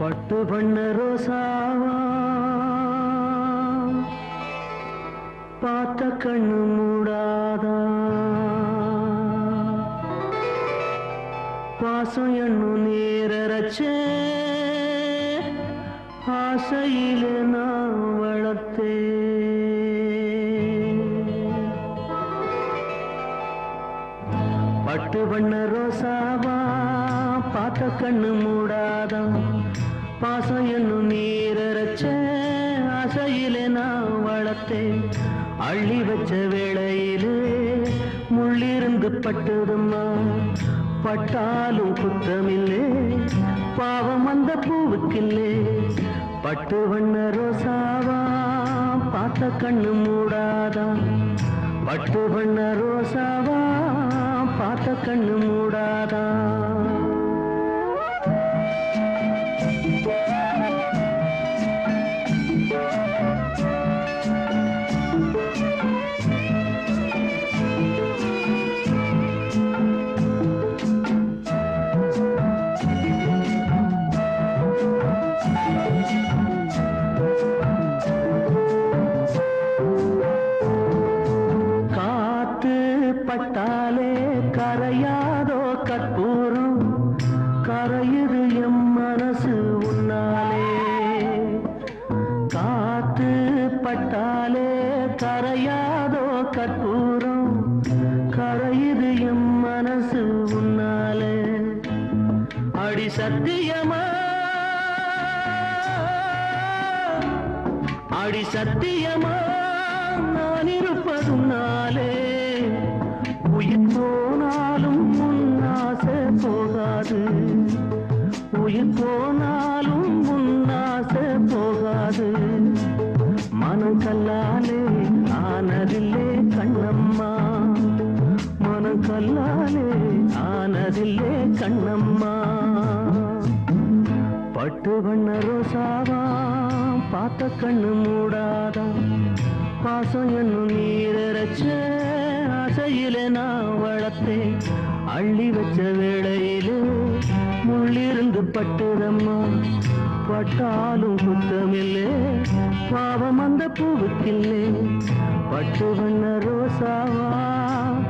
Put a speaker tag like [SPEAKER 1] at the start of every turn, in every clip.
[SPEAKER 1] பட்டு பண்ண ரோசாவா பார்த்த கண்ணு மூடாதா பாசம் என்னும் நேரச்சே ஆசையில நான் வளர்த்தே பட்டு பண்ண ரோசாவா பார்த்த கண்ணு மூடாதா பாசம் என்னும் நீரச்ச ஆசையிலே நான் வளர்த்தேன் அள்ளி வச்ச வேளையிலே முள்ளிருந்து பட்டுதும்மா பட்டாலும் குத்தமில்லே பாவம் அந்த பூவுக்கில்லே பட்டு வண்ண ரோசாவா பார்த்த கண்ணு மூடாதா பட்டு வண்ண ரோசாவா பார்த்த கண்ணு மூடாதா பட்டாலே கரையாதோ கற்பூரம் கரையுது எம் மனசு உன்னாலே காத்து பட்டாலே கரையாதோ கற்பூரம் கரையுது எம் மனசு உன்னாலே அடி சத்தியமா அடி சத்தியமா நான் இருப்பதுனாலே உயிர் போனாலும் முன்னாசை போகாது உயிர் போனாலும் முன்னாசை போகாது மனம் கல்லாலே ஆனதில்லே கண்ணம்மா மனம் கல்லாலே ஆனதில்லே கண்ணம்மா பட்டு வண்ண ரோசாவா பார்த்த கண்ணு மூடாதா பாசம் என்னும் நீரச்ச ஆசையிலே நான் வளர்த்தேன் அள்ளி வச்ச வேளையிலே முள்ளிருந்து பட்டுதம்மா பட்டாலும் குத்தமில்லே பாவம் அந்த பூவுக்கில்லே பட்டு வண்ண ரோசாவா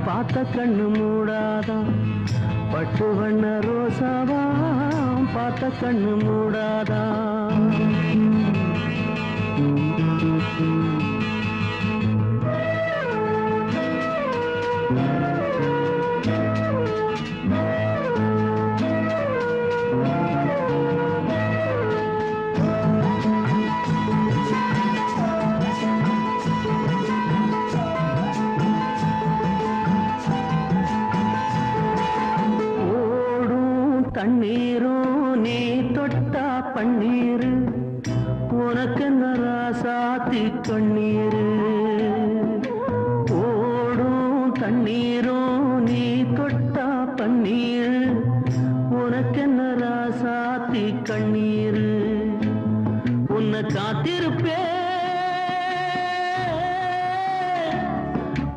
[SPEAKER 1] பார்த்த கண்ணு மூடாதா பட்டு வண்ண ரோசாவா பார்த்த கண்ணு மூடாதா தண்ணீரும் நீ தொட்டா பன்னீரு உனக்கு நராசாத்தி கண்ணீரு ஓடும் தண்ணீரும் நீ தொட்டா பன்னீரு உனக்கு நராசாத்தி கண்ணீரு உன்னை காத்திருப்பே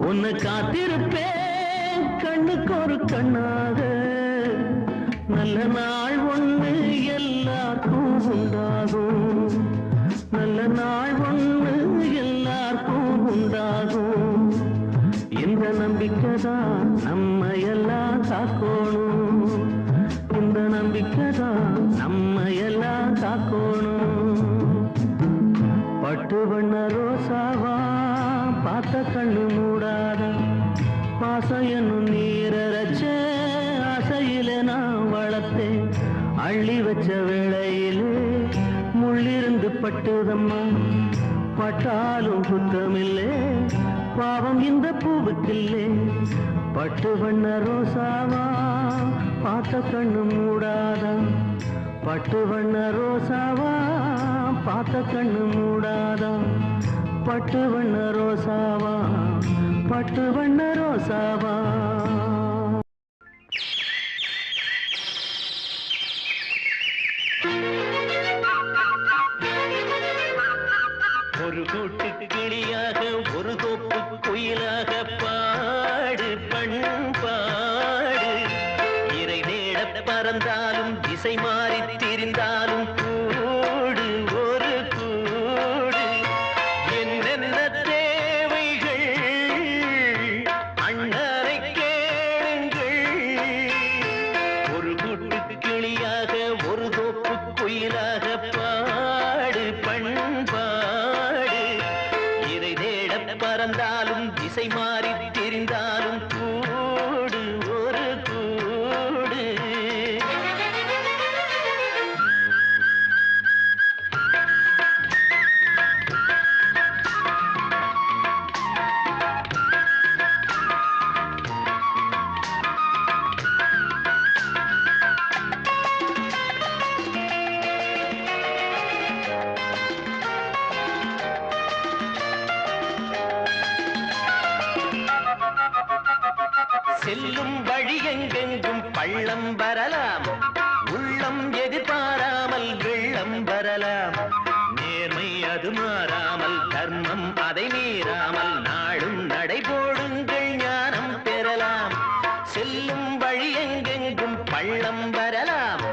[SPEAKER 1] உன்னை காத்திருப்பே கண்ணுக்கு ஒரு கண்ணாக நல்ல நாள் ஒன்று எல்லாருக்கும் உண்டாகும் நல்ல நாள் ஒன்று எல்லாருக்கும் உண்டாகும் இந்த நம்பிக்கைதான் நம்ம எல்லாம் காக்கணும் இந்த நம்பிக்கைதான் நம்ம எல்லாம் காக்கணும் பட்டு வண்ண ரோசாவா பார்த்த கண்ணு மூடாதா பாசம் என்னும் நீரச்ச ஆசையிலே நான் வளர்த்தேன் அள்ளி வச்ச வேளையிலே முள்ளிருந்து பட்டுதம்மா பட்டாலும் குத்தமில்லே பாவம் இந்த பூவுக்கில்லே பட்டு வண்ண ரோசாவா பார்த்த கண்ணு மூடாதா பட்டு வண்ண ரோசாவா பார்த்த கண்ணு மூடாதா பட்டு வண்ண ரோசாவா பட்டு வண்ண ரோசாவா ஒரு கூட்டு கிளியாக ஒரு தோப்பு குயிலாக பாடு பண்பாடு இறை தேட பறந்தாலும் திசை மாறி திரிந்தாலும் செல்லும் வழி எங்கெங்கும் பள்ளம் வரலாம், உள்ளம் எதிர்பாராமல் வெள்ளம் வரலாம். நேர்மை அது மாறாமல், தர்மம் அதை மீறாமல், நாளும் நடைபோடுங்கள் ஞானம் பெறலாம். செல்லும் வழி எங்கெங்கும் பள்ளம் வரலாம்,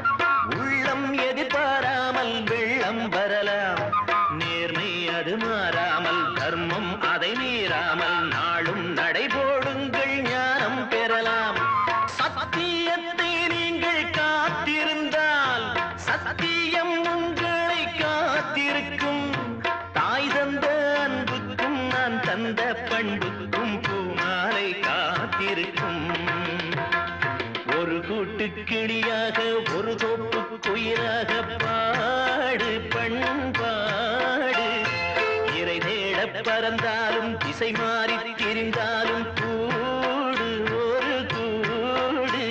[SPEAKER 1] உள்ளம் எதிர்பாராமல் வெள்ளம் வரலாம். நேர்மை அது மாறாமல், தர்மம் அதை மீறாமல், நாளும் நடைபோடுங்கள் ஞானம் பெறலாம். சத்தியத்தை நீங்கள் காத்திருந்தால் சத்தியம் உங்களை காத்திருக்கும். தாய் தந்த அன்புக்கும் நான் தந்த பண்புக்கும் பூமாலை காத்திருக்கும். ஒரு கூட்டு கிளியாக ஒரு தோப்பு குயிலாக பாடு பண்பாடு. இறை தேட பறந்தாலும் திசை மாறி திரிந்தாலும் கூடு ஒரு கூடு.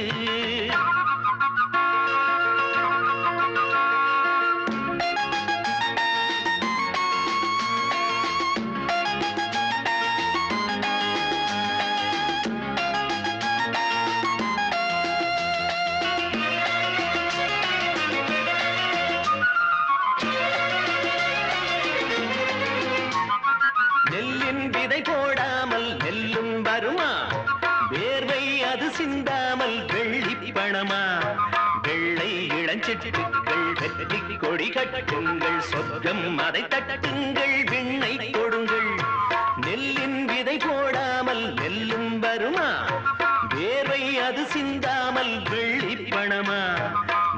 [SPEAKER 1] நெல்லின் விதை போடாமல் நெல்லும் வருமா, வேர்வை அது சிந்தாமல் வெள்ளி பணமா. வெள்ளை இளஞ்சிட்டுக்கள் வெற்றி கொடி கட்டுங்கள், சொர்க்கம் அதை தட்டுங்கள், விண்ணை கொடுங்கள். நெல்லின் விதை போடாமல் நெல்லும் வருமா, வேர்வை அது சிந்தாமல் வெள்ளி பணமா.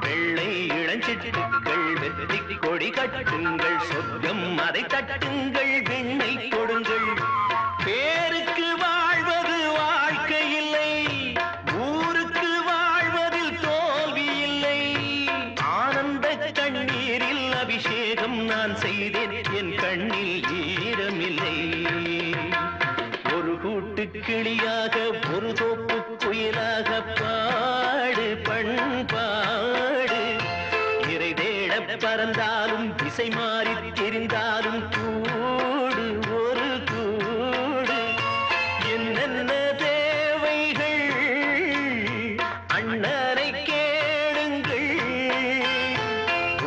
[SPEAKER 1] வெள்ளை இளஞ்சிட்டுக்கள் வெற்றி கொடி கட்டுங்கள், சொர்க்கம் அதை தட்டுங்கள், விண்ணை கொடுங்கள். பேருக்கு வாழ்வது வாழ்க்கை இல்லை, ஊருக்கு வாழ்வதில் தோல்வி இல்லை. ஆனந்த கண்ணீரில் அபிஷேகம் நான் செய்தேன், என் கண்ணில் ஈரமில்லை. ஒரு கூட்டு கிளியாக ஒரு தோப்பு குயிலாக பாடு பண்பாடு. இறை தேட பறந்தாலும் திசை மாறி தெரிந்தாலும் கூடு ஒரு கூடு. என்னென்ன தேவைகள் அண்ணனை கேளுங்கள்.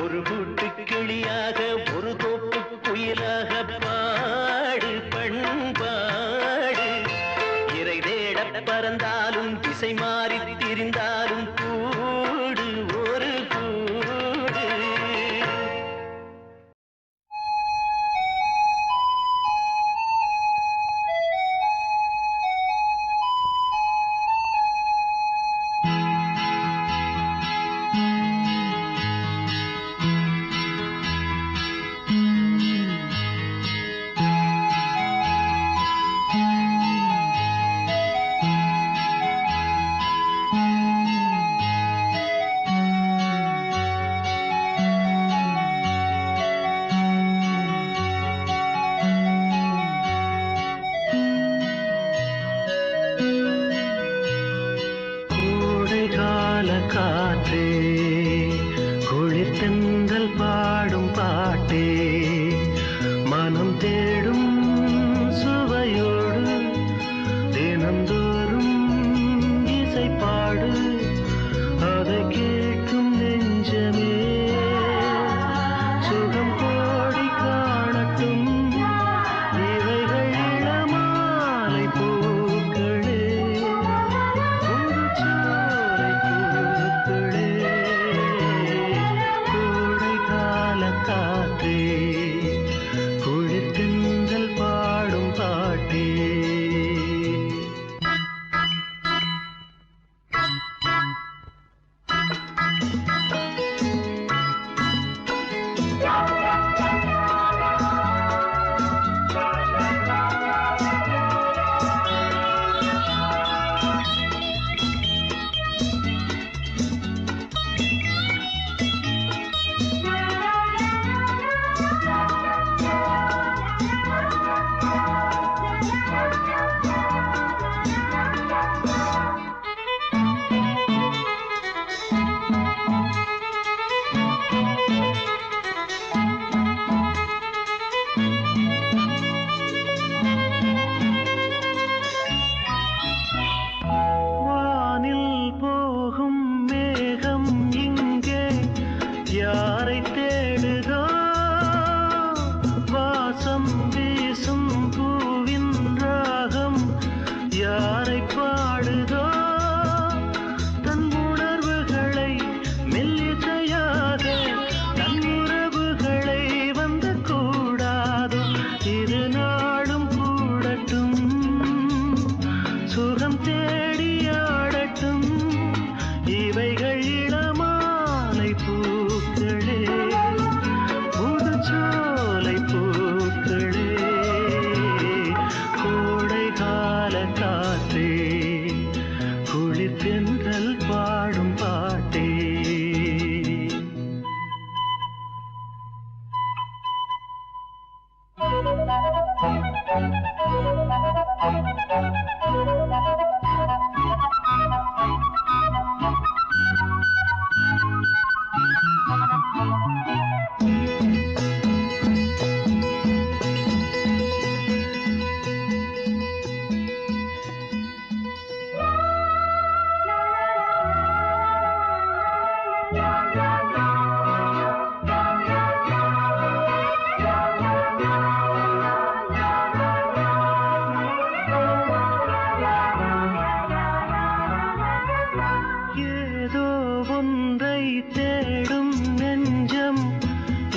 [SPEAKER 1] ஒரு கூட்டு கிளியாக ஒரு தோப்பு குயிலாக பாடு பண்பாடு. இறை தேட பறந்தாலும் திசை மாறி திரிந்தாலும் கூடு ஒரு கூடு. காற்றே குளிர்தென்றல் பாடும் பாட்டே, மனம் தேடும் சுவையோடு தினந்தோறும் இசை பாடு. அதை கேட்கும் நெஞ்சமே சுகம் கோடி காணட்டும். இவைகள் இளமாலை பூக்களே, புதுச்சோலை பூக்களே. கோடை கால காற்றே குளிர்தென்றல் தேடுதோ வாசம் வீசும் பூவின் ராகம் யாரை பாடுதோ தன் உணர்வுகளை மெல்லிசையாக தன் உறவுகளை வந்து கூடாதோ இரு நாளும் கூடட்டும் சுகம் தேடியாடட்டும் இவைகள் இளமாலை பூக்களே புதுச்சோலை பூக்களே கோடை கால காற்றே குளிர்தென்றல் பாடும் பாட்டே ஏதோ ஒன்றை தேடும் நெஞ்சம்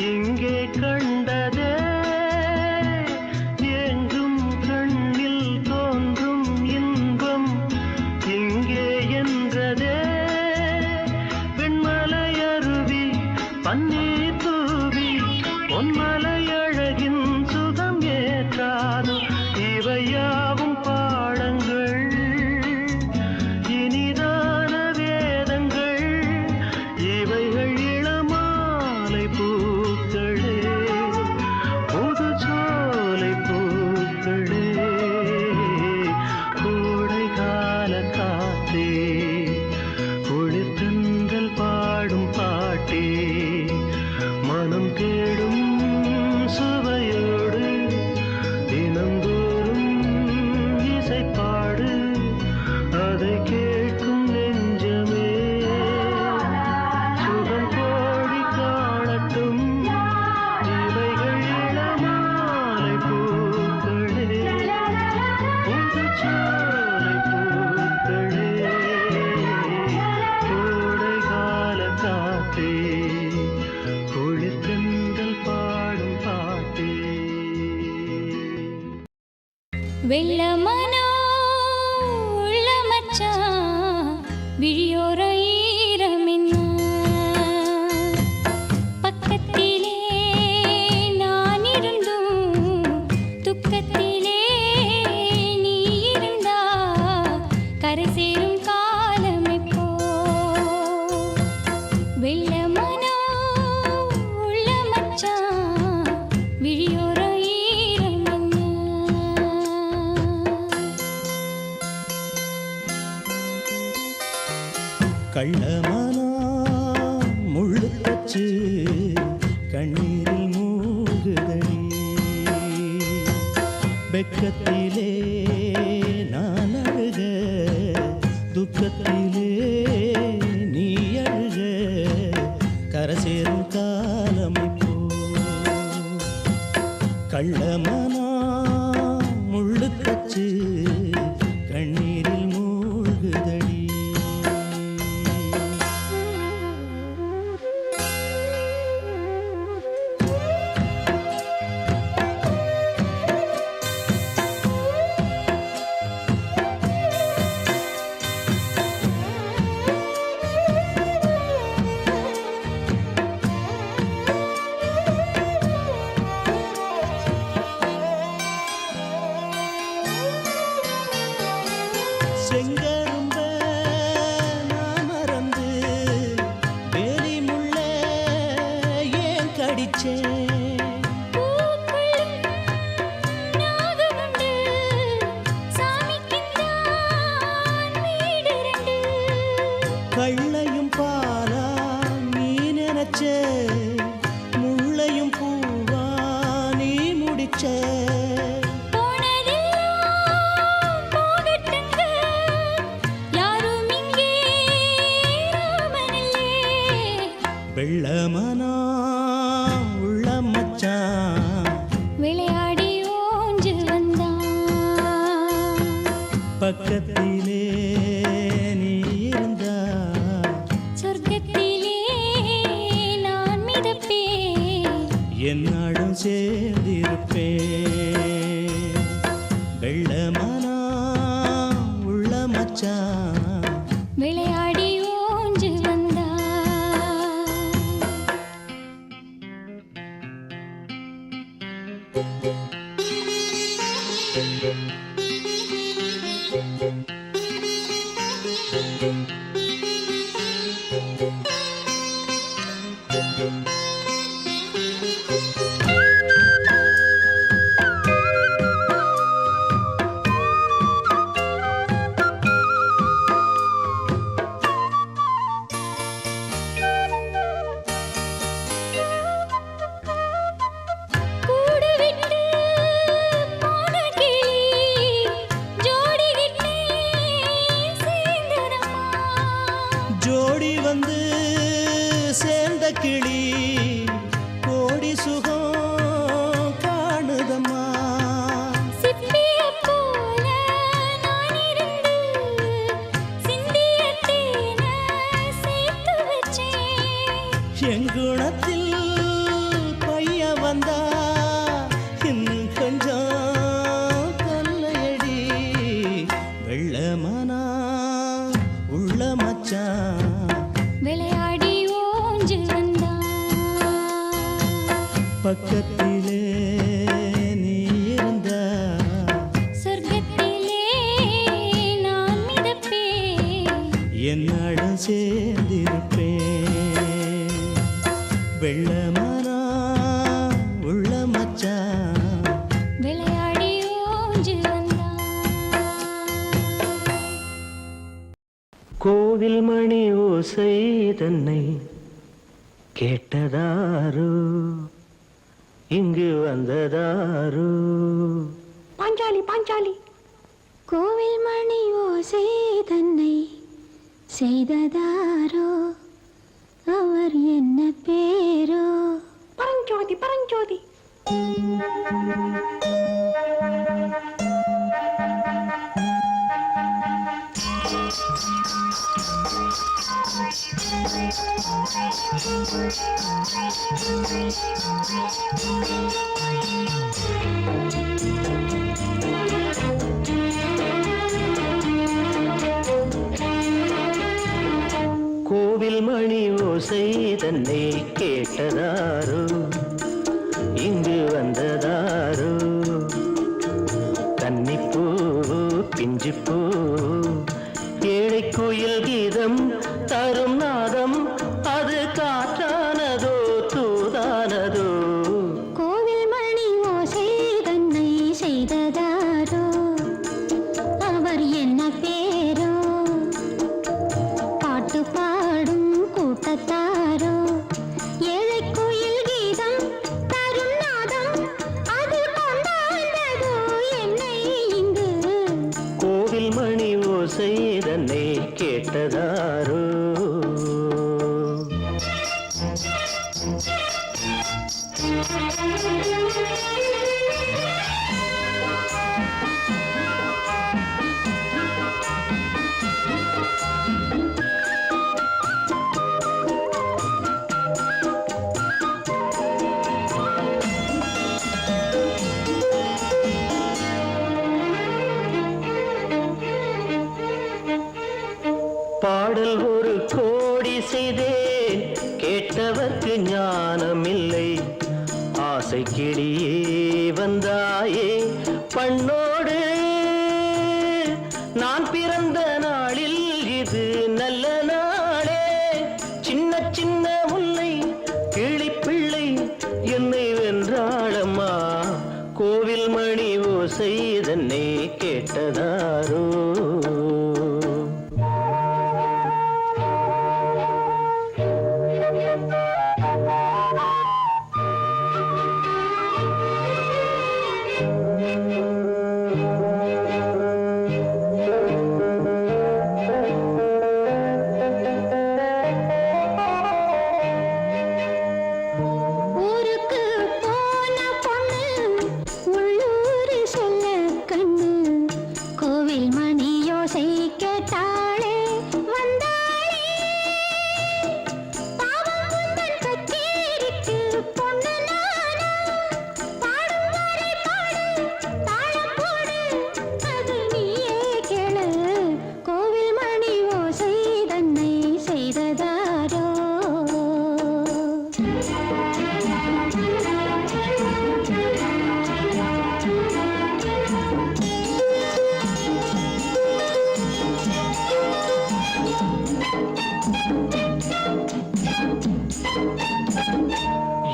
[SPEAKER 1] எங்கே கண்டதே எங்கும் கண்ணில் தோன்றும் இன்பம் எங்கே என்றதே பெண்மலை அருவி பன்னீர் தூவி பொன்மலை அழகின் சுகம் ஏற்றாது இவையாவும் பாடங்கள் இனிதான வேதங்கள் இவைகள் இளமாலை பூக்களே புதுச்சோலை பூக்களே கோடை கால காத்தே குளிர்தென்றல் பாடும் பாட்டே மனம் தேடும் சுவையோடு தினந்தோறும் இசைப்பாடு அதை கேட்கும் நெஞ்சமே சுகம் கோடி காணட்டும் இவைகள் இளமாலை பூக்களே புதுச்சோலை பூக்களே கோடை கால காத்தே குளிர்தென்றல் பாடும் பாட்டே
[SPEAKER 2] வெள்ளமனோ உள்ள மச்சான் விழியோர ஈரமென்ன பக்கத்திலே நான் இருந்தும் துக்கத்திலே நீ இருந்தா கரை சேரும் காலம் எப்போ வெள்ளமனோ உள்ள மச்சான் விழியோர ஈரமென்ன
[SPEAKER 3] கள்ளமானா முள்ளு தச்சு கண்ணீரில் மூழ்குதடி வெக்கத்திலே நான் அழுக துக்கத்திலே நீ அழுக கரை சேரும் காலம் இப்போ கள்ளமானா முள்ளு தச்சு கண்ணீரில் மூழ்குதடி செங்கரும்ப நான் மறந்து வேலி முள்ள ஏன் கடிச்சேன்
[SPEAKER 2] பூக்குள்ளும் நாகமுண்டு சாமிக்குத்தான் வீடு ரெண்டு
[SPEAKER 3] கள்ளையும் பாலா நீ நினைச்ச முள்ளையும் பூவா நீ முடிச்ச
[SPEAKER 2] போனதெல்லாம் போகட்டுங்க யாரும் இங்கே ராமனில்லே
[SPEAKER 3] வெள்ளமனா என்னாடும் சேர்ந்திருப்பேன். வெள்ளமானா உள்ள மச்சான்
[SPEAKER 2] விளையாடி ஓஞ்சு வந்தா கூடு விட்டு போன கிளி ஜோடிகிட்டே சேர்ந்ததம்மா.
[SPEAKER 3] ஜோடி வந்து சேர்ந்த கிளி கோடி சுகம் காணுதம்மா.
[SPEAKER 2] சிப்பியைப் போல நான் இருந்து சிந்திய தேனை சேர்த்து வச்சேன்.
[SPEAKER 3] எங்குணத்தில் பைய வந்தா இன்னும் கொஞ்சம் தொல்லையடி. வெள்ளமானா உள்ள மச்சான்
[SPEAKER 2] விளையாடி ஓஞ்சு வந்தா
[SPEAKER 3] பக்கத்திலே நீ இருந்தா
[SPEAKER 2] சொர்க்கத்திலே நான் மிதப்பேன்.
[SPEAKER 3] என்னுடன் சேர்ந்திருப்பேன். வெள்ளமானா உள்ள மச்சான்
[SPEAKER 2] விளையாடி ஓஞ்சு வந்தா
[SPEAKER 1] கோவில் மணி ஓசை தன்னை கேட்டதாரோ இங்கு வந்ததாரோ
[SPEAKER 2] பாஞ்சாலி பாஞ்சாலி கோவில் மணி ஓசை தன்னை செய்ததாரோ அவர் என்ன பேரோ பரஞ்சோதி பரஞ்சோதி
[SPEAKER 1] கோவில் மணி ஓசை தன்னை கேட்டதாரோ இங்கு வந்ததாரோ கன்னிப்பூ பிஞ்சிப்பூ ஏழை கோயில் கீதம் தரும் நாதம் அது காற்றானதோ தூதானதோ
[SPEAKER 2] கோவில் மணி ஓசை தன்னை செய்ததாரோ அவர் என்ன பேரோ பாட்டு பாடும் கூட்டத்தாரோ ஏழை கோயில் கீதம் தரும் நாதம் அது கொண்டாண்டதோ என்னை இங்கு
[SPEAKER 1] கோவில் மணி ஓசை தன்னை கேட்டதாரோ பாடல் ஒரு கோடி செய்தேன் கேட்டவர்க்கு ஞானமில்லை ஆசை கிளியே வந்தாயே பண்ணோடு நான் பிறந்த நாளில் இது நல்ல நாளே சின்ன சின்ன முல்லை கிளிப்பிள்ளை என்னை வென்றாளம்மா கோவில் மணி ஓசை தன்னை கேட்டதாரோ
[SPEAKER 2] ஊருக்கு போன பொண்ணு உள்ளூர் சொல்ல கண்ணு கோவில் மணி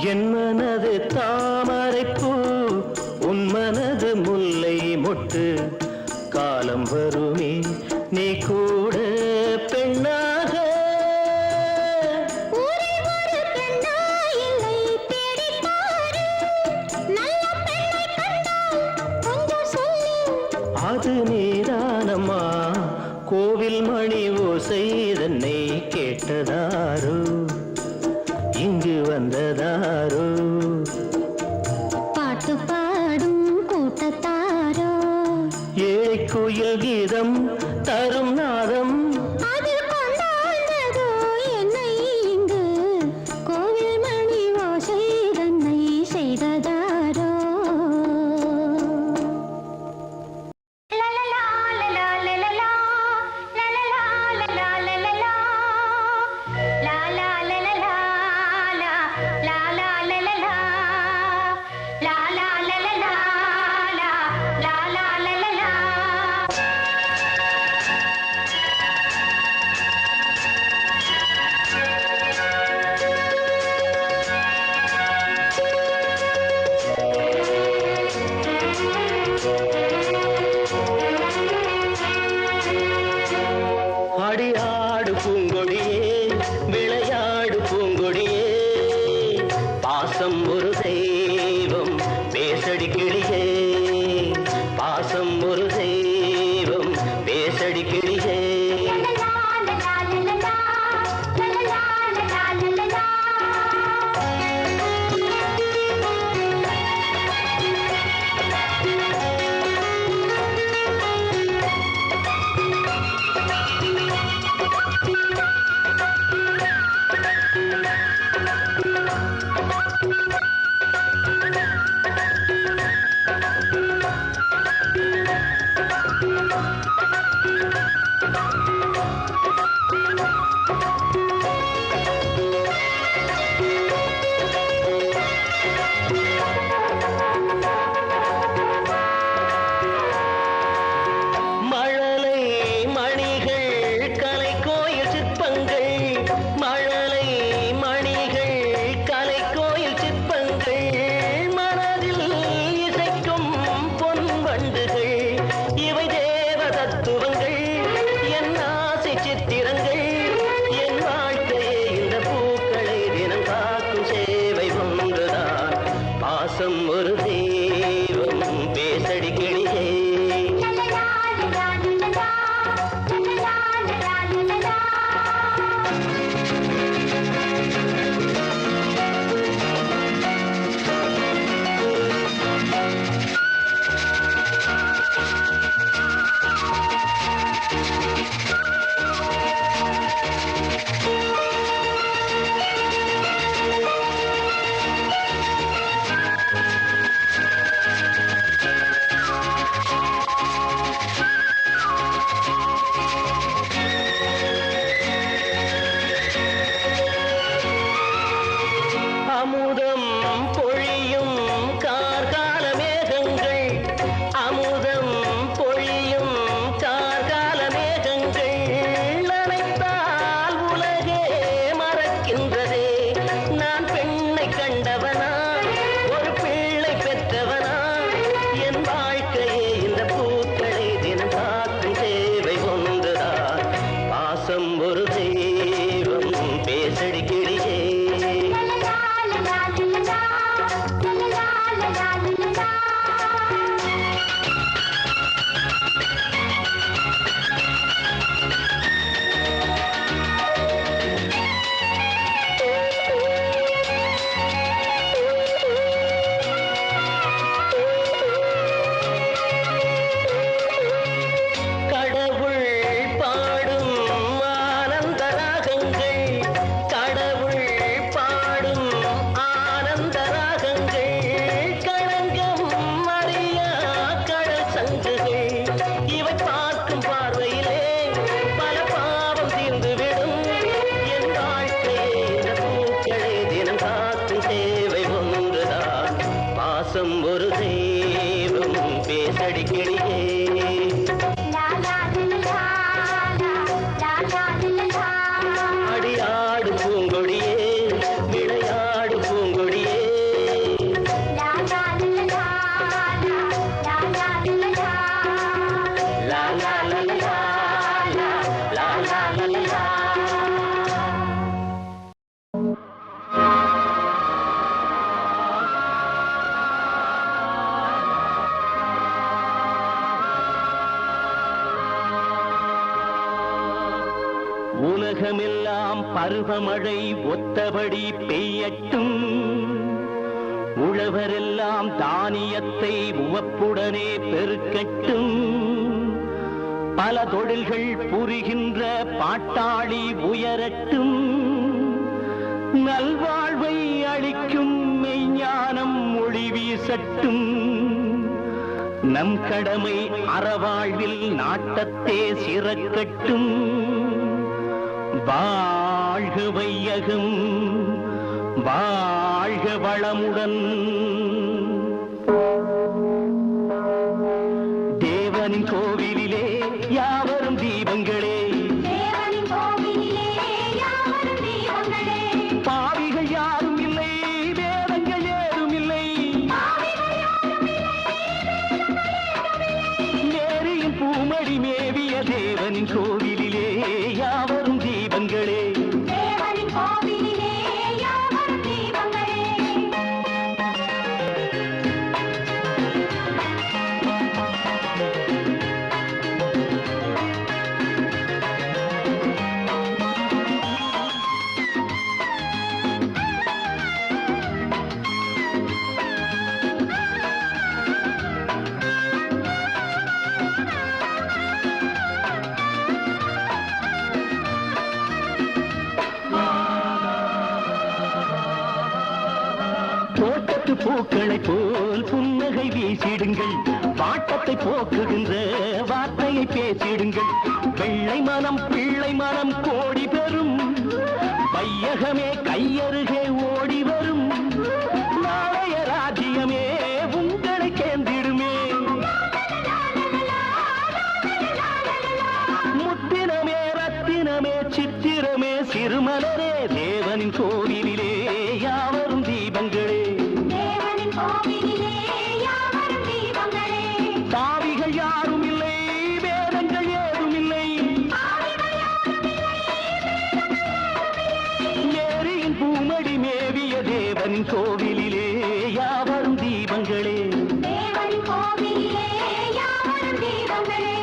[SPEAKER 1] என் மனது தாமரைப்பூ உன் மனது முல்லை மொட்டு காலம் வருமே நீ கூட பெண்ணாக
[SPEAKER 2] ஊரே ஒரு பெண்ணா இல்லை தேடிப் பாரு. நல்ல பெண்ணை கண்டால் கொஞ்சம் சொல்லு.
[SPEAKER 1] அது நீதானம்மா கோவில் மணி ஓசை தன்னை கேட்டதாரோ இங்கு வந்ததாரோ
[SPEAKER 2] பாட்டு பாடும் கூட்டத்தாரோ
[SPEAKER 1] ஏழை குயில் கீதம் தரும் நாதம்
[SPEAKER 2] அது கொண்டாடுதோ என்னை இங்கு கோவில் மணி ஓசை தன்னை செய்ததாரோ லலலா லலலா லலலா லலலா லலலா லலலா லாலா லலலா லாலா லலலா லாலா லலலா லாலா லலலா.
[SPEAKER 1] அடியாடு பூங்கொடியே விளையாடு பூங்கொடியே பாசம் ஒரு தெய்வம் பேசடி கிளியே பாசம் ஒரு தெய்வம் பேசடி கிளியே
[SPEAKER 2] லலலா லலலா லலலா லலலா லலலா.
[SPEAKER 1] மழலை மணிகள் கலைக்கோயில் சிற்பங்கள் மழலை மணிகள் கலைக்கோயில் சிற்பங்கள் மனதில் இசைக்கும் பொன் வண்டுகள் இவை தேவ தத்துவங்கள் என் ஆசை சித்திரங்கள் என் வாழ்க்கையே இந்த பூக்களை தினம் காக்கும் சேவை ஒன்றுதான் பாசம் ஒரு தெய்வம் பேசடி கிளியே
[SPEAKER 2] லலலா லலலா லலலா லலலா லலலா.
[SPEAKER 1] உலகமெல்லாம் பருவமழை ஒத்தபடி பெய்யட்டும். உழவரெல்லாம் தானியத்தை உவப்புடனே பெருக்கட்டும். பல தொழில்கள் புரிகின்ற பாட்டாளி உயரட்டும். நல்வாழ்வை அளிக்கும் மெய்ஞானம் ஒளி வீசட்டும். நம் கடமை அறவாழ்வில் நாட்டத்தே சிறக்கட்டும். வாழ்க வையகம், வாழ்க வளமுடன். தேவனின் கோவிலிலே யாவரும் தீபங்களே,
[SPEAKER 2] தேவனின் கோவிலிலே யாவரும் தீபங்களே.
[SPEAKER 1] பாவிகள் யாரும் இல்லை, வேதங்கள் ஏதும் இல்லை. நேரியின் பூமடி மேவிய தேவனின் கோவிலிலே யாவரும் தீபங்களே.
[SPEAKER 2] தேவனின் கோவிலிலே யாவரும் தீபங்களே.
[SPEAKER 1] தோட்டத்து பூக்களை போல் புன்னகை வீசிடுங்கள். வாட்டத்தை போக்குகின்ற வார்த்தையை பேசிடுங்கள். வெள்ளை மனம் பிள்ளை மனம் கோடி பெறும். வையகமே கையருகே ஓடி வரும். நாளைய ராஜ்யமே உங்களை கேந்திடுமே. முத்தினமே ரத்தினமே சித்திரமே சிறுமலரே தேவனின் கோவிலிலே யாவரும் தீபங்களே.
[SPEAKER 2] தேவனின் கோவிலிலே யாவரும் தீபங்களே.
[SPEAKER 1] பாவிகள் யாரும் இல்லை, வேதங்கள் ஏதும் இல்லை. நேரியின் பூமடி மேவிய தேவனின் கோவிலிலே யாவரும் தீபங்களே.
[SPEAKER 2] தேவனின் கோவிலிலே யாவரும் தீபங்களே.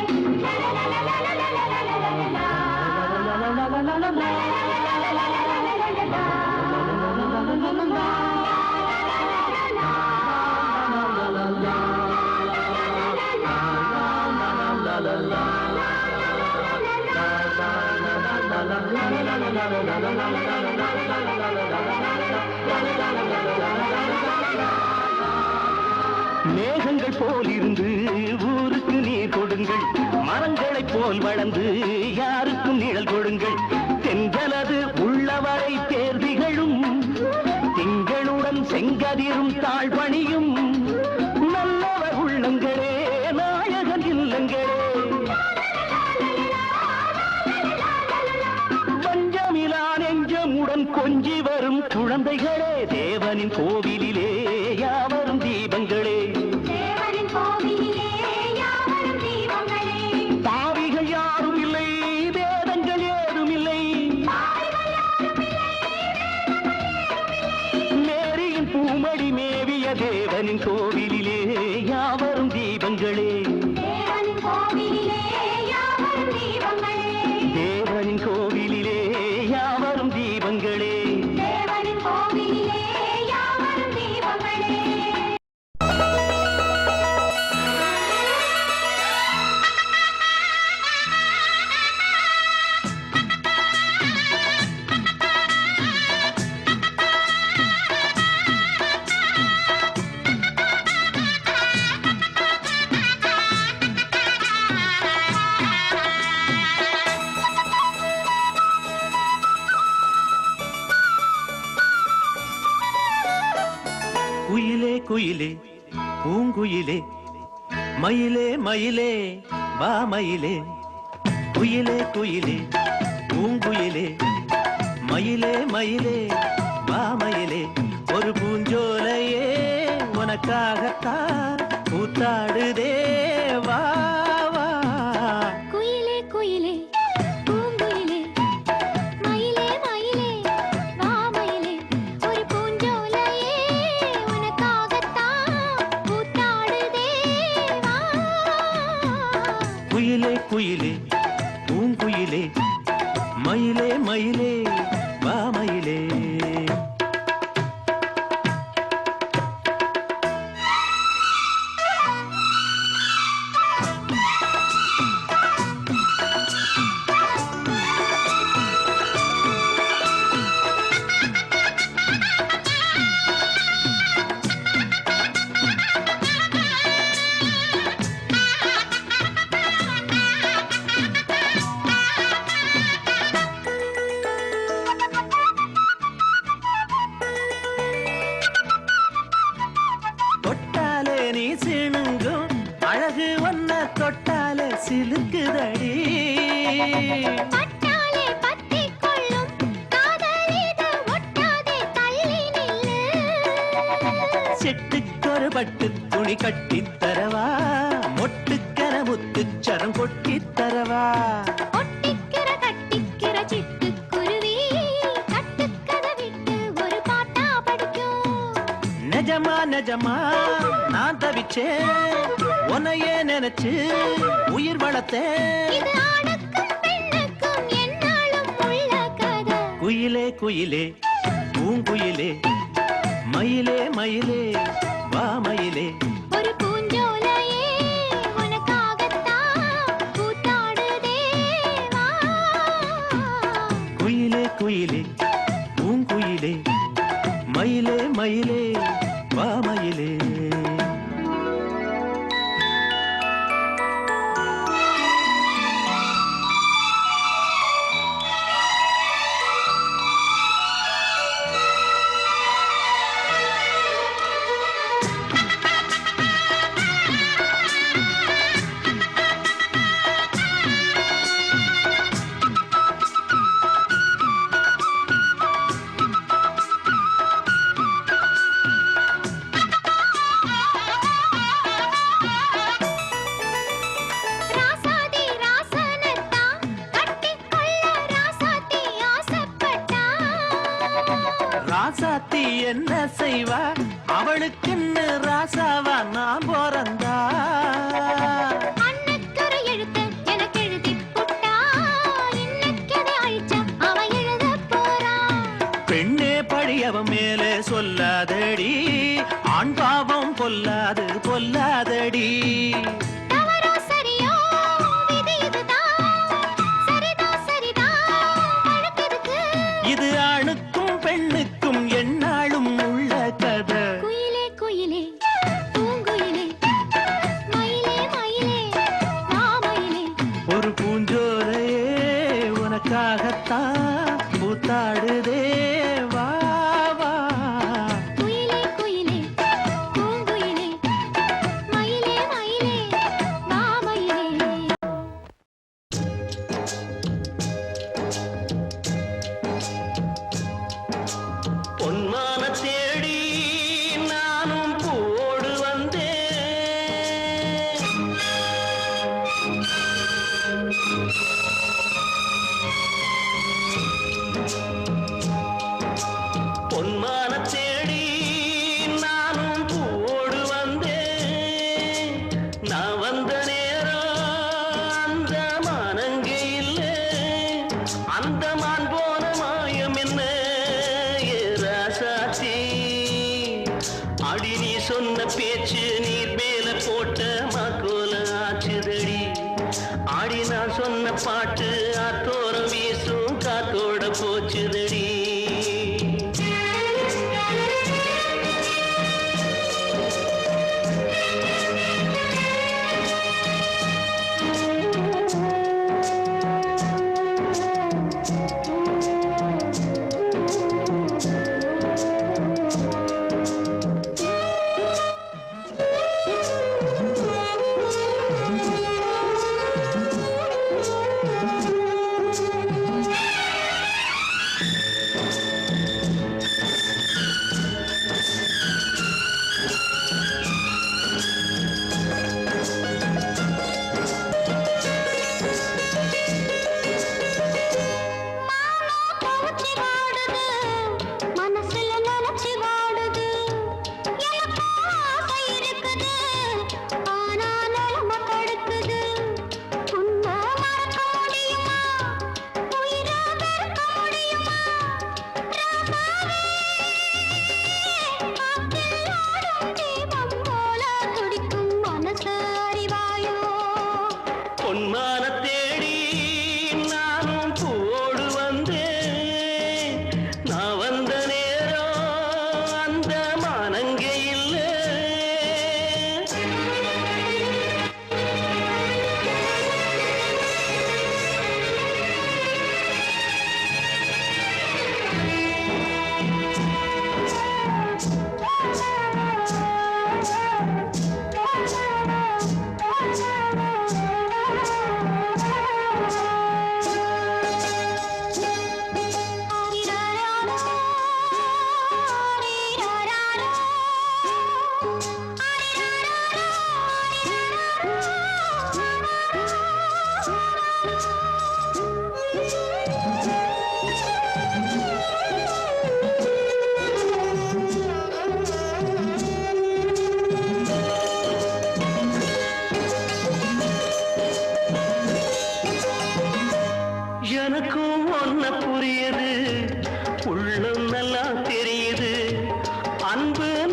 [SPEAKER 1] மேகங்கள் போல் இருந்து ஊருக்கு நீர் கொடுங்கள். மரங்களைப் போல் வளர்ந்து யாருக்கும் நிழல் கொடுங்கள். தென்றலது உள்ளவரை தேர்திகளும். திங்களுடன் செங்கதிரும் தாழ்வணியும். நல்லவர் உள்ளங்களே நாயகன் இல்லங்களே. பஞ்சமிலா நெஞ்சமுடன் கொஞ்சி வரும் குழந்தைகளே தேவனின் கோவிலிலே யாவரும் தீபங்களே.
[SPEAKER 2] தேவனின் கோவிலிலே யாவரும் தீபங்களே.
[SPEAKER 1] பாவிகள் யாரும் இல்லை, வேதங்கள் ஏதும் இல்லை. மேரியின் பூமடி மேவிய தேவனின் கோவிலிலே யாவரும் தீபங்களே.
[SPEAKER 2] தேவனின் கோவிலிலே யாவரும் தீபங்களே.
[SPEAKER 1] தேவனின் கோவிலிலே யாவரும் தீபங்களே.
[SPEAKER 2] தேவனின் கோவிலிலே யாவரும் தீபங்களே.
[SPEAKER 3] குயிலே குயிலே பூங்குயிலே மயிலே மயிலே வா மயிலே. குயிலே குயிலே பூங்குயிலே மயிலே மயிலே வா மயிலே. ஒரு பூஞ்சோலையே உனக்காகத்தான் கூத்தாடுதே வா வா.
[SPEAKER 2] குயிலே குயிலே பூங்குயிலே மயிலே மயிலே வா மயிலே. ஒரு பூஞ்சோலையே உனக்காகத்தான் கூத்தாடுதே வா.
[SPEAKER 3] குயிலே குயிலே பூங்குயிலே மயிலே மயிலே சிணுங்கும் அழகு ஒன்ன தொட்டாலே சிலுக்குதடி.
[SPEAKER 2] பட்டாலே பத்திக் கொள்ளும் காதலிது ஒட்டாதே தள்ளி நில்லு.
[SPEAKER 3] செட்டுக்கொரு பட்டு துணி கட்டித் தரவா, மொட்டுக்கர முத்துச்சரம் கொட்டித் தரவா.
[SPEAKER 2] ஒட்டிக்கிற கட்டிக்கிற சிட்டுக்குருவி கட்டுக்கதை விட்டு ஒரு பாட்டா படிக்கும்.
[SPEAKER 3] நிஜமா நிஜமா நான் தவிச்சேன், உன்னையே நினைச்சு உயிர் வளர்த்தேன்.
[SPEAKER 2] இது ஆணுக்கும் பெண்ணுக்கும் என்னாலும் உள்ள கதை.
[SPEAKER 3] குயிலே குயிலே பூங்குயிலே, மயிலே மயிலே வா மயிலே.
[SPEAKER 2] ஒரு பூஞ்சோலையே உனக்காகத்தான் கூத்தாடுதே வா.
[SPEAKER 3] குயிலே குயிலே பூங்குயிலே, மயிலே மயிலே வா மயிலே.
[SPEAKER 2] ராசாதி ராசனத்தான் கட்டிக்கொள்ள ராசாத்தி ஆசைப்பட்டா.
[SPEAKER 3] ராசாத்தி என்ன செய்வா, அவளுக்குன்னு ராசாவா நான் பிறந்தா.
[SPEAKER 2] அன்னைக்கொரு எழுத்து எனக்கு எழுதிப் புட்டா. இன்னைக்கதை அழிச்சா அவ எழுதப் போறா.
[SPEAKER 3] பெண்ணே பழியவன் மேலே சொல்லாதடி, ஆண் பாவம் பொல்லாது பொல்லாதடி.
[SPEAKER 2] தவறோ சரியோ விதி இதுதான். சரிதான் சரிதான் வழக்கெதுக்கு.
[SPEAKER 3] இது ஆணுக்கும் பெண்ணுக்கும் எந்நாளும் உள்ள கதை.
[SPEAKER 2] குயிலே குயிலே பூங்குயிலே, மயிலே மயிலே வா மயிலே.
[SPEAKER 3] ஒரு பூஞ்சோலையே உனக்காகத்தான் கூத்தாடுதே வா வா.
[SPEAKER 2] குயிலே குயிலே பூங்குயிலே, மயிலே மயிலே வா மயிலே.
[SPEAKER 3] பொன்மான தேடி நானும் போடு வந்தேன். பொன்மான தேடி நானும் போடு வந்தேன். நான் வந்த நேரம் அந்த மானங்கே இல்லை, அந்த மான் போன மாயம் என்ன ஏ ராசாத்தி. அடி நீ சொன்ன பேச்சு நீர் மேல போட்ட மாக்கோல ஆச்சுதடி. ஆடி நான் சொன்ன பாட்டு ஆத்தோரம் வீசும் காத்தோட போச்சுதடி.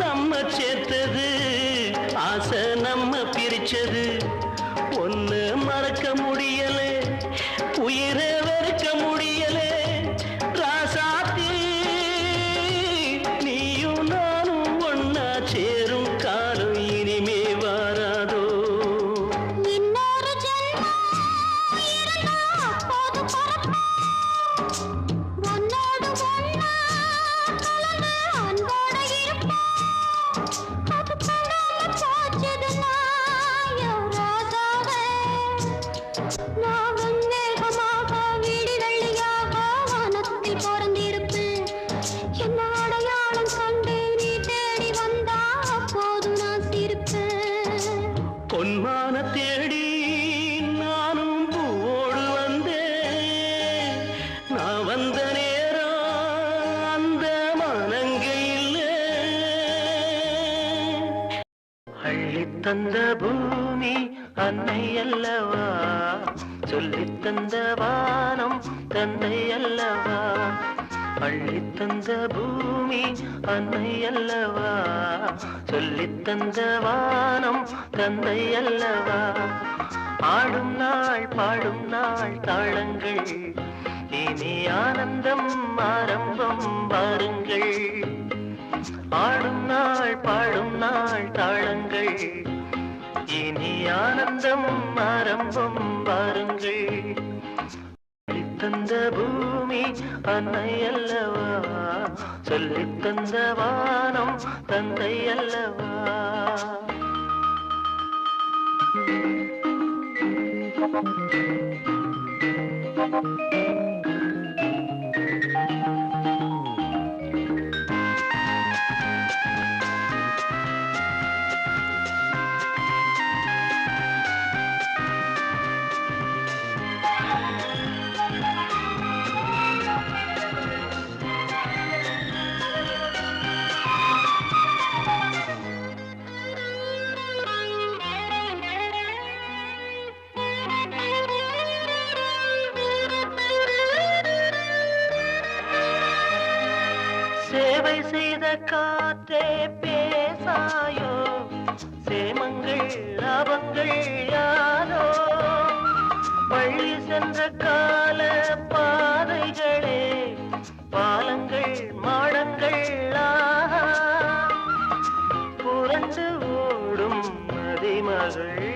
[SPEAKER 3] நம்ம சேர்த்தது ஆசை நம்ம பிரிச்சது ஒன்னு மறக்க முடியலே உயிரை வெறுக்க முடியலே ராசாத்தி நீயும் நானும் ஒன்னா சேரும் காலம் இனிமே வாராதோ
[SPEAKER 2] இன்னொரு ஜென்மம் இருந்தா அப்போது பிறப்போம். உன்னோடு ஒண்ணா கலந்து அன்போட இருப்போம். அது காணாம போச்சதுன்னா என் ராசாவே. நான் வெண்மேகமாக வீடு வெள்ளியாக வானத்தில் பிறந்திருப்பேன். என்ன அடையாளம் கண்டு நீ தேடி வந்தா அப்போது நான் சிரிப்பேன்.
[SPEAKER 3] பொன்மான தேடி நானும் பூவோடு வந்தேன் நான் வந்த நேரம் அந்த மனங்கையில் அள்ளித் தந்த பூமி அன்னை அல்லவா சொல்லித் தந்த வானம் தந்தை அல்லவா அள்ளித் தந்த பூமி அன்னை அல்லவா சொல்லித் தந்த வானம் தந்தை அல்லவா ஆடும் நாள் பாடும் நாள் தாளங்கள் இனி ஆனந்தம் ஆரம்பம் வாருங்கள் ஆடும் நாள் பாடும் நாள் தாளங்கள் இனி ஆனந்தம் ஆரம்பம் வாருங்கள் சொல்லித் தந்த பூமி அன்னை அல்லவா சொல்லித் தந்த வானம் தந்தை அல்லவா சேவை செய்த காற்றே பேசாயோ சேமங்கள் லாபங்கள் யாரோ பள்ளி சென்ற கால பாதைகளே பாலங்கள் மாடங்கள் ஆஹா புரண்டு ஓடும் நதிமகள்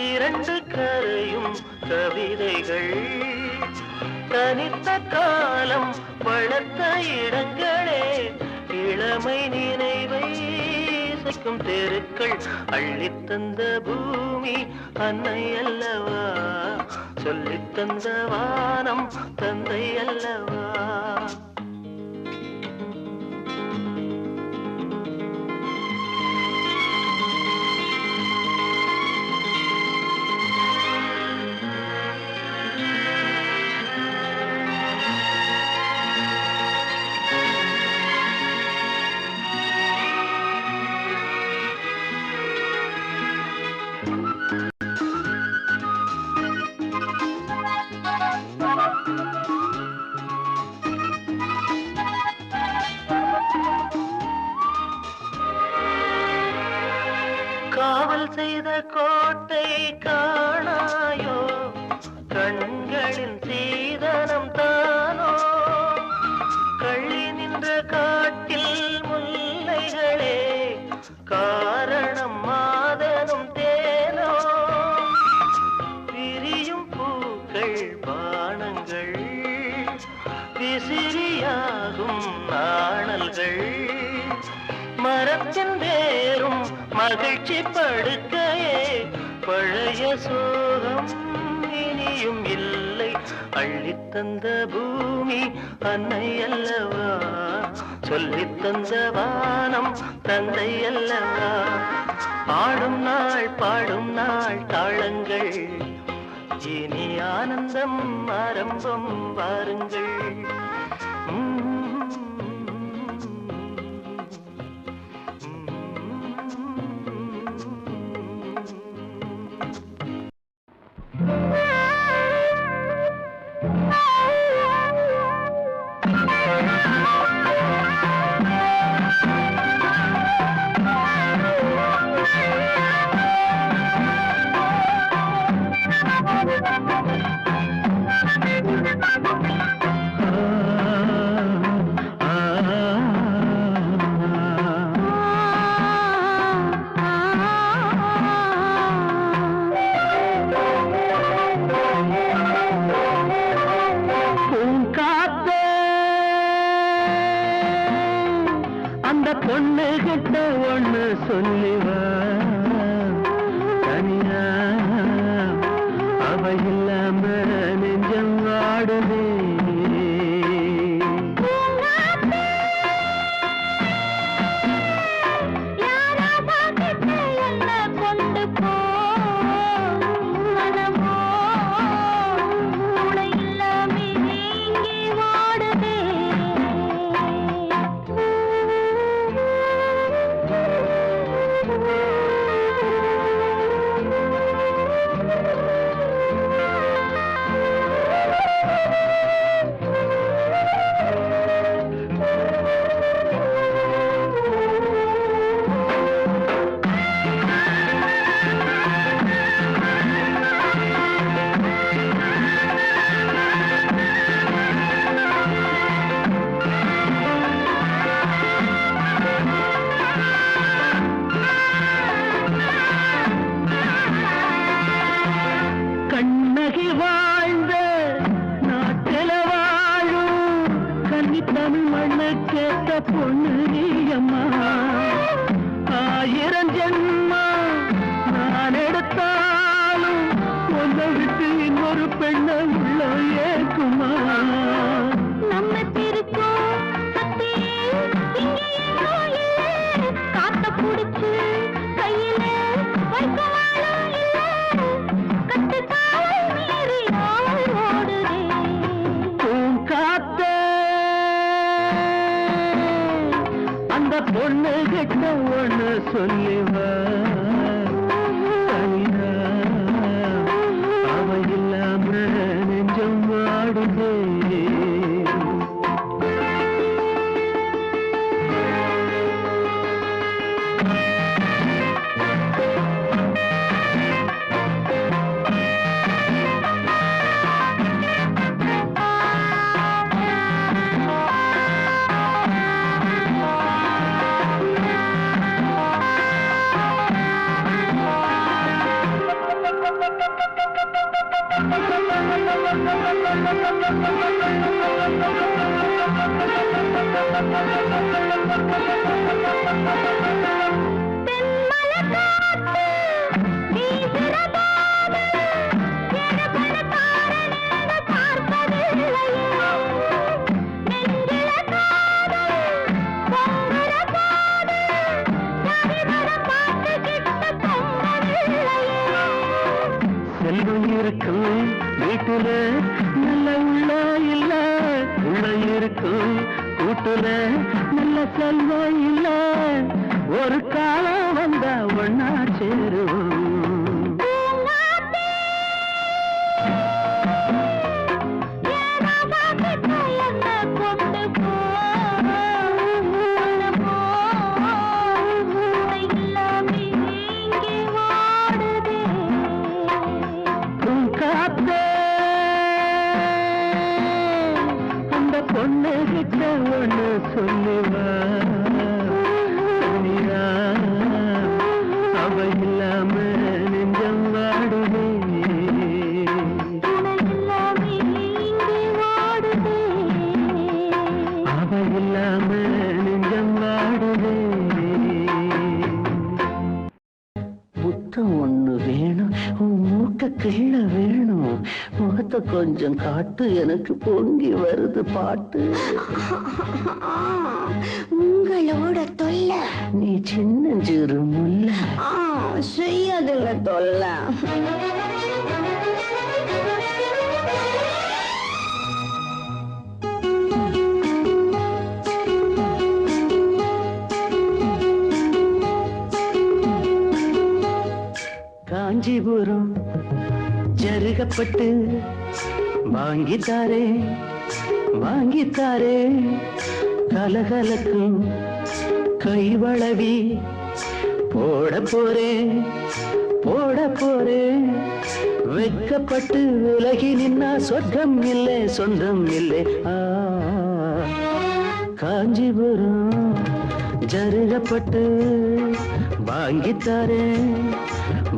[SPEAKER 3] இரண்டு கரையும் கவிதைகள் தனித்த காலம் வளர்த்த இடங்களே இளமை நினைவை இசைக்கும் தெருக்கள் அள்ளித் தந்த பூமி அன்னை அல்லவா சொல்லித் தந்த வானம் தந்தை அல்லவா காவல் செய்த கோட்டை காணாயோ கண்களின் சீதனம் தானோ கள்ளி நின்ற காட்டில் முல்லைகளே காரணம் மாதனும் தேனோ விரியும் பூக்கள் பானங்கள் விசிறியாகும் நாணல்கள் மரத்தின் வேரும் மகிழ்ச்சி படுக்கையே பழைய சோகம் இனியும் இல்லை அள்ளித் தந்த பூமி அன்னை அல்லவா சொல்லித் தந்த வானம் தந்தை அல்லவா ஆடும் நாள் பாடும் நாள் தாளங்கள் இனி ஆனந்தம் ஆரம்பம் வாருங்கள்
[SPEAKER 2] Thank you.
[SPEAKER 3] கிட்ட ஒண்ணு சொல்லிவா தனியா அவ இல்லாம நெஞ்சம் வாடுதே பொண்ணு கிட்ட ஒண்ணு சொல்லிவா தனியா அவ இல்லாம நெஞ்சம் வாடுதே செல்வம் இருக்கும் வீட்டுல நல்ல உள்ள இல்ல உள்ள இருக்கும் கூட்டுல நல்ல செல்வம் இல்ல ஒரு காலம் வந்தா ஒன்னா சேருவோம் பொண்ணு கிட்ட ஒண்ணு சொல்லுவா தனியா அவ இல்லாம நெஞ்சம் வாடுதே அவ இல்லாம நெஞ்சம் வாடுதே புத்தம் ஒண்ணு வேணும் உன் மூக்க கிள்ள வேணும் முகத்தை கொஞ்சம் காட்டு எனக்கு பொங்கி வருது பாட்டு
[SPEAKER 2] உங்களோட தொல்லை
[SPEAKER 3] நீ சின்னஞ்சிறு முல்ல
[SPEAKER 2] செய்யாதுங்க தொல்லை
[SPEAKER 3] காஞ்சிபுரம் ஜருகப்பட்டு வாங்கித்தாரே வாங்கித்தாரே கலகலக்கும் கைவளவி போட போறேன் வெக்கப்பட்டு விலகி நின்னா சொர்க்கம் இல்லை சொந்தம் இல்லை காஞ்சிபுரம் ஜருகப்பட்டு வாங்கித்தாரே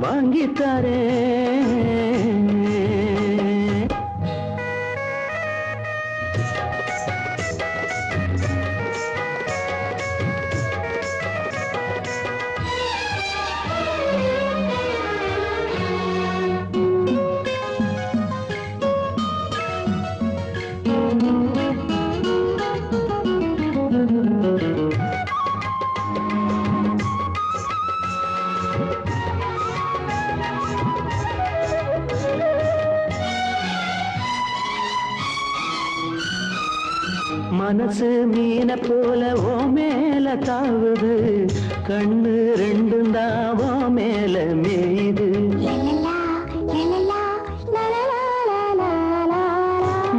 [SPEAKER 3] வாங்கித்தாரே மனசு மீன போல ஓ மேல தாவுது கண்ணு ரெண்டும் தாவோ மேல மேயுது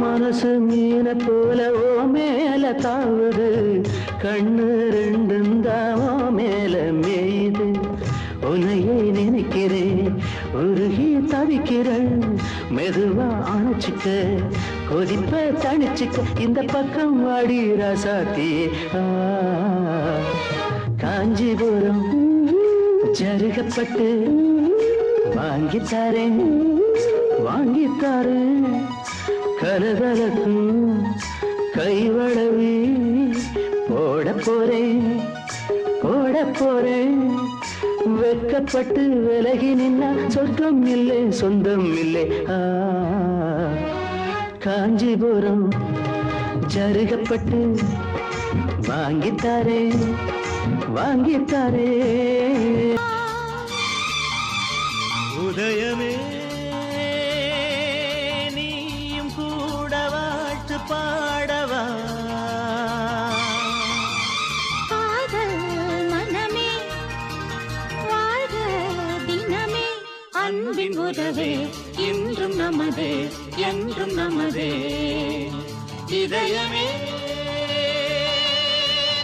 [SPEAKER 3] மனசு மீன போல ஓ மேல தாவுது கண்ணு ரெண்டும் தாவோ மேல மேயுது உன்னையே நினைக்கிறேன் உருகி தவிக்கிறேன் மெதுவா அணைச்சிக்க கொதிப்ப தணிச்சுக்க இந்த பக்கம் வாடி ராசாத்தி காஞ்சிபுரம் ஜருகப்பட்டு வாங்கித்தாரேன் கலகலக்கும் கைவளவி போட போறேன் வெட்கப்பட்டு விலகி நின்னா சொர்க்கம் இல்லை சொந்தம் இல்லை காஞ்சிபுரம் ஜருகப்பட்டு வாங்கித்தாரே உதயமே நீயும் கூட வாழ்த்து பாடவா
[SPEAKER 2] காதல் மனமே வாழ்க தினமே அன்பின் உறவே என்றும் நமதே என்றும் நமதே இதயமே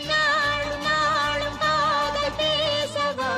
[SPEAKER 2] நாளும் நாளும் காதல் பேசவா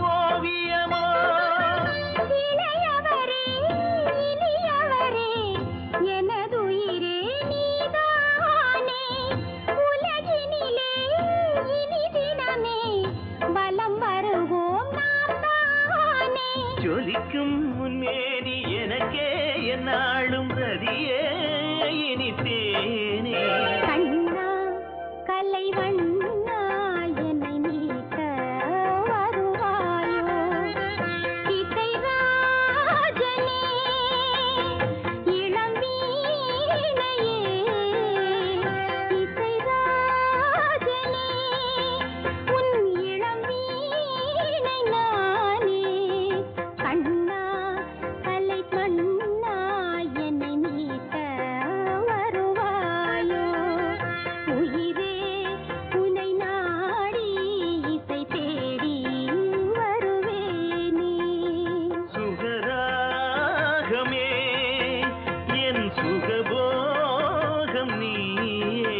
[SPEAKER 4] ஓவியமோ இளையவரே
[SPEAKER 1] ரசிக்கும் முன்னேறி எனக்கே என்னாலும் ரதியே இனித்தேனே
[SPEAKER 2] கண்ணா கலைவண்ணா என்னை மீட்க வருவாயோ இசை ராஜனே இளம் வீணையே இசை ராஜனே உன் இளம் வீணை நானே கண்ணா கலைவண்ணா என்னை மீட்க வருவாயோ உயிரே உனை நாடி இசை தேடி வருவேனே
[SPEAKER 1] சுகராகமே என் சுகபோகம் நீயே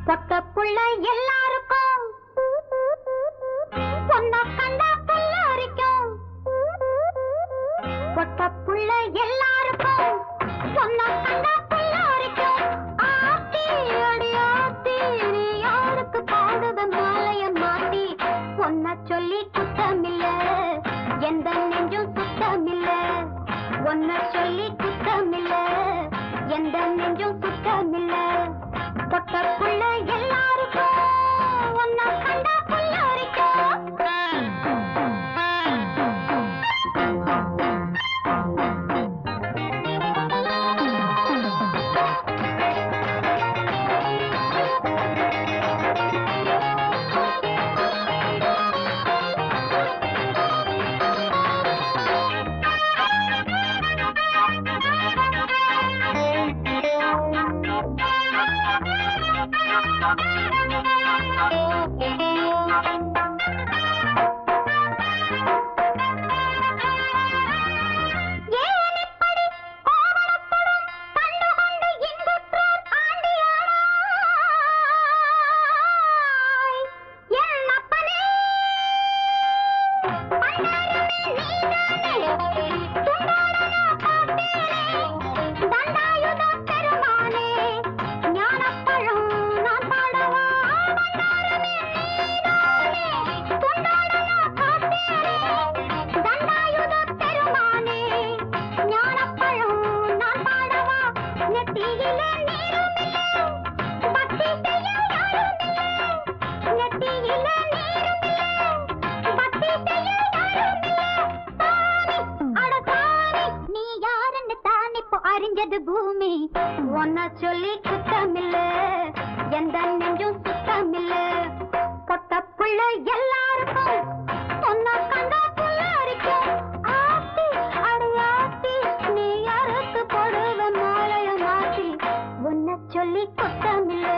[SPEAKER 2] பொட்டப்புள்ள எல்லாருக்கும் பொண்ண கண்டா புல்லரிக்கும் பொட்டப்புள்ள எல்லாருக்கும் பொண்ண கண்டா புல்லரிக்கும் ஆத்தி அடி ஆத்தி நீ யாருக்கு பாடுத மாலைய மாத்தி பொண்ண சொல்லி குத்தமில்ல எந்த நெஞ்சும் சுத்தமில்ல ஒன்ன சொல்லி குத்தமில்ல எந்த நெஞ்சும் சுத்தமில்ல பொட்டப்புள்ள எல்லாருக்கும் ஒன்ன கண்டா புல்லரிக்கும் அறிஞ்சது பூமி ஒன்ன சொல்லி குத்தமில்ல எந்த நெஞ்சும் சுத்தமில்ல பொட்டப்புள்ள எல்லாருக்கும் ஒன்ன கண்டா புல்லரிக்கும் ஆத்தி அடையாத்தி நீ யாருக்கு போடுவ மாலைய மாத்தி ஒன்ன சொல்லி குத்தமில்ல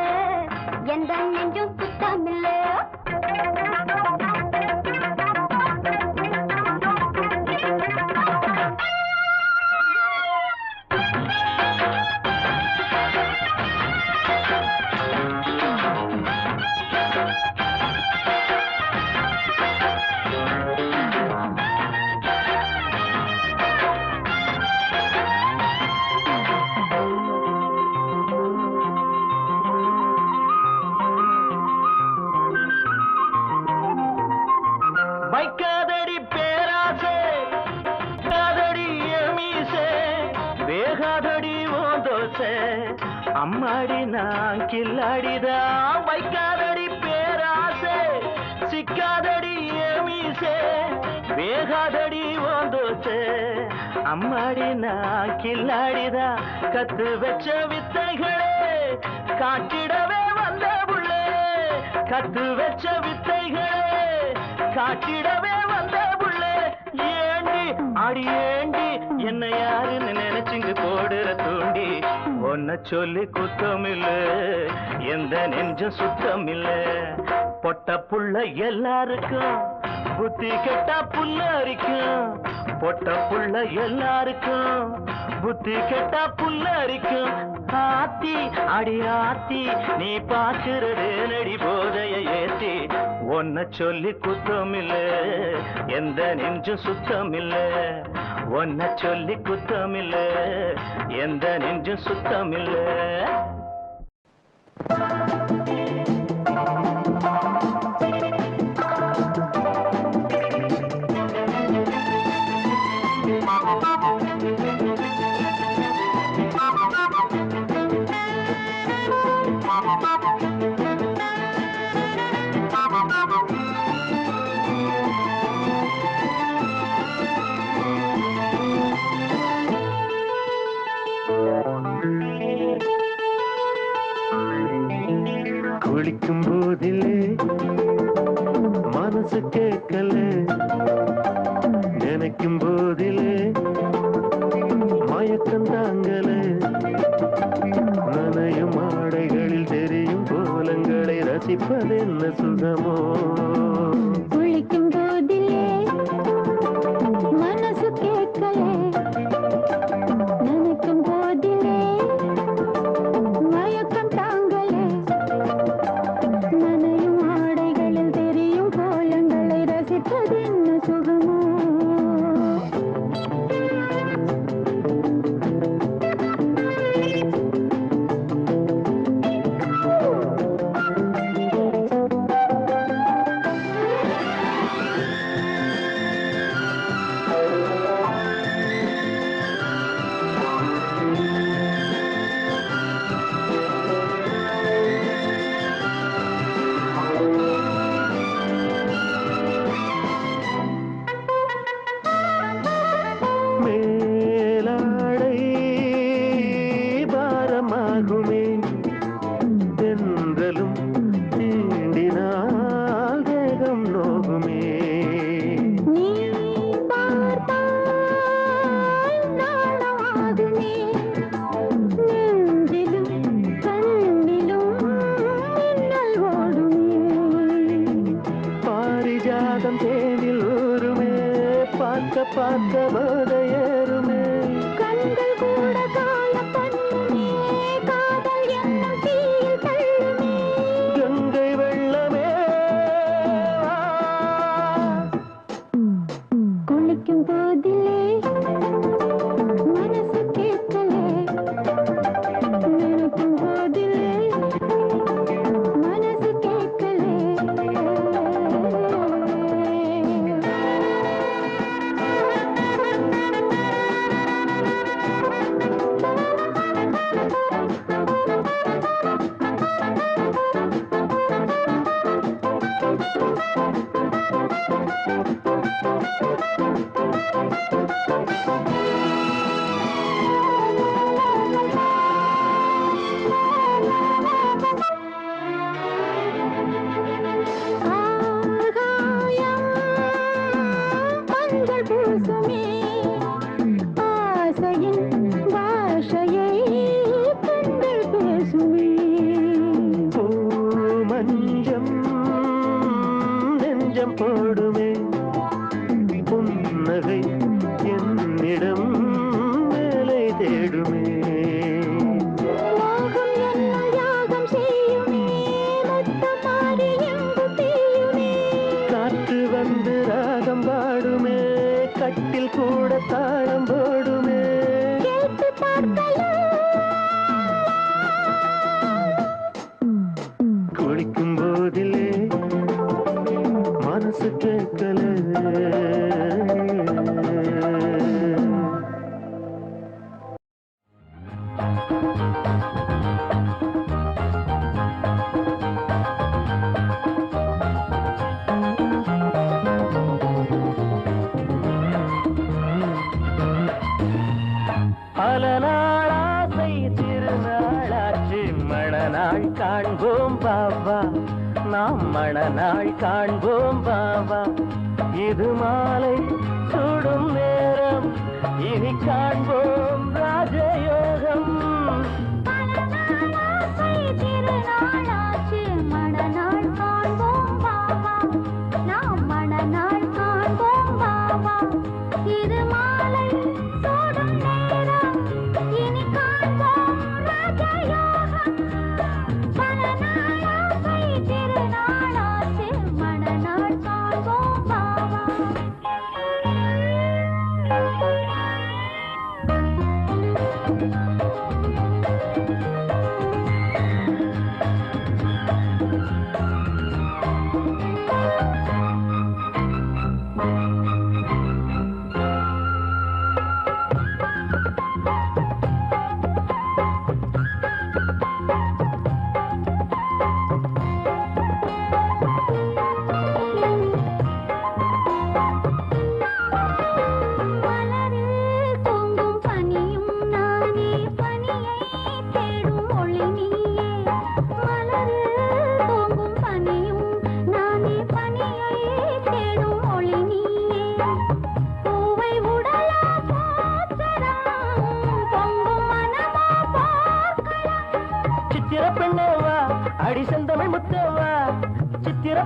[SPEAKER 2] எந்த நெஞ்சும் சுத்தமில்ல
[SPEAKER 1] வைக்காதடி பேராசை காதடி எமீசே வேகாதடி ஓந்தோசை அம்மாடி நான் கில்லாடிதான் வைக்காதடி பேராசை சிக்காதடி எமீசே வேகாதடி ஓந்தோசை அம்மாடி நான் கில்லாடிதான் கத்து வச்ச வித்தைகளே காட்டிடவே வந்த புள்ளே கத்து வச்ச வித்தைகளே காட்டிடவே வந்த புள்ளே ஏண்டி அடி ஏண்டி என்ன யாருன்னு நினைச்சுங்க போடுற தூண்டி ஒன்ன சொல்லி குத்தமில்ல எந்த நெஞ்சம் சுத்தமில்ல பொட்ட புள்ள எல்லாருக்கும் புத்தி கெட்டா புல்ல அரிக்கும் பொட்ட புள்ள எல்லாருக்கும் புத்தி கெட்டா புல்ல அரிக்கும் ஆத்தி அடி ஆத்தி நீ பாக்குறது நடி போதைய ஏத்தி ஒன்ன சொல்லி குத்தமில்ல எந்த நெஞ்சும் சுத்தமில்ல ஒன்ன சொல்லி குத்தமில்ல எந்த நெஞ்சும் சுத்தமில்ல குளிக்கும் போதிலே மனசு கேட்கல நினைக்கும் போதிலே மயக்கம் தாங்கல நனையும் ஆடைகளில் தெரியும் கோலங்களை ரசிப்பதென்ன சுகமோ
[SPEAKER 2] குளிக்கும் போதிலே மனசு கேட்கலே நினைக்கும் போதிலே மயக்கம் தாங்கலே நனையும் ஆடைகளில் தெரியும் கோலங்களை ரசிப்பதென்ன சுகமோ
[SPEAKER 1] மேலாடை பாரமாகுமே தென்றலும் தீண்டினால் தேகம் நோகுமே
[SPEAKER 2] நீ பார்த்தால் நாணமாகுமே நெஞ்சிலும் கண்ணிலும் மின்னல் ஓடுமே
[SPEAKER 1] பாரிஜாதம் தேனில் ஊருமே பார்க்க பார்க்க போதையேறுமே
[SPEAKER 2] கண்கள் கூட காய பண்ணுமே காதல் என்னும் தீயில் தள்ளுமே
[SPEAKER 1] கங்கை வெள்ளமே
[SPEAKER 2] குளிக்கும் போதிலே மனசு கேட்கலே நினைக்கும் போதிலே மனசு கேட்கலே ஆகாயம் மஞ்சள் பூசுமே ஆசையின் பாஷையை கண்கள் பேசுமே
[SPEAKER 1] பூ மஞ்சம் நெஞ்சம் போடுமே புன்னகை என்னிடம் வேலை தேடுமே
[SPEAKER 2] மோகம் என்னும் யாகம் செய்யுமே முத்தம் மாறி எங்கு தீயுமே
[SPEAKER 1] காற்று வந்து ராகம் பாடுமே கட்டில் கூட தாளம் போடுமே
[SPEAKER 2] கேட்டு பார்க்கலாம்
[SPEAKER 1] குளிக்கும் போதிலே மனசு கேட்கல பல நாளாசை திருநாளாச்சு மணநாள் காண்போம் பாபா நாம் மணநாள் காண்போம் பாபா இது மாலை சுடும் நேரம் இனி காண்போம் ராஜயோகம்
[SPEAKER 2] திருநாளாச்சு மணநாள் காண்போம் பாபா நாம் மணநாள் காண்போம் பாபா இது மாலை சூடும் நேரம் இனி காண்போம் ராஜயோகம்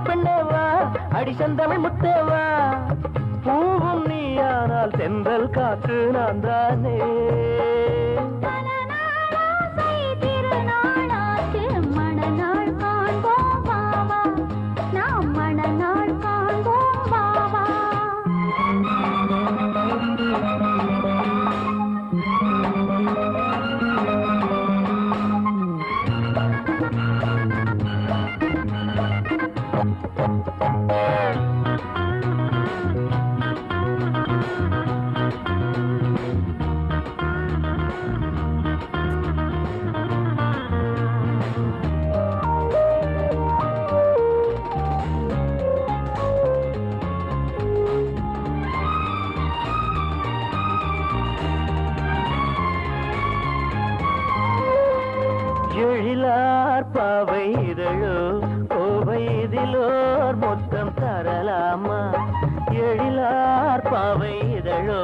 [SPEAKER 1] பெண்ணேவா அடி செந்தமிழ் முத்தேவா பூவும் நீயானால் தென்றல் காற்று நான் தானே
[SPEAKER 2] திருநாளாச்சு மணநாள் காண்போம் பாவா நாம் மணநாள் காண்போம் பாவா
[SPEAKER 1] எழிலார் பாவை இதழோ கோவை இதிலோர் மொத்தம் தரலாமா எழிலார் பாவை இதழோ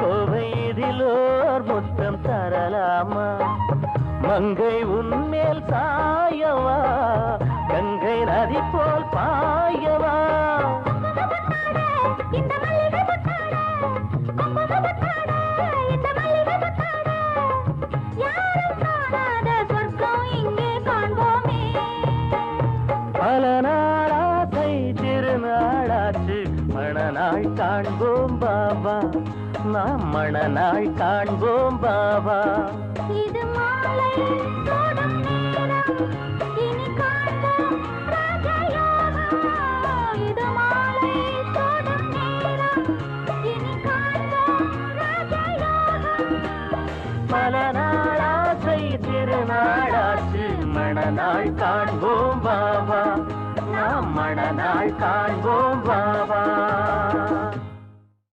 [SPEAKER 1] கோவை இதிலோர் மொத்தம் தரலாமா மங்கை உன்மேல் சாயவா கங்கை நதி போல் பாயவா
[SPEAKER 2] இந்த மல்லிகை முத்தாட குங்கும முத்தாட இந்த மல்லிகை முத்தாட யாரும் காணாத சொர்க்கம் இங்கே காண்போமே
[SPEAKER 1] பல நாளாசை திருநாளாச்சு மணநாள் காண்போம் பாபா நாம் மணநாள் காண்போம் பாபா
[SPEAKER 2] இது மாலை சூடும் நேரம் இனி காண்போம் ராஜயோகம் இது மாலை சூடும் நேரம் இனி காண்போம் ராஜயோகம்
[SPEAKER 1] பல நாளாசை திருநாளாச்சு மணநாள் காண்போம் பாபா நாம் மணநாள் காண்போம் பாபா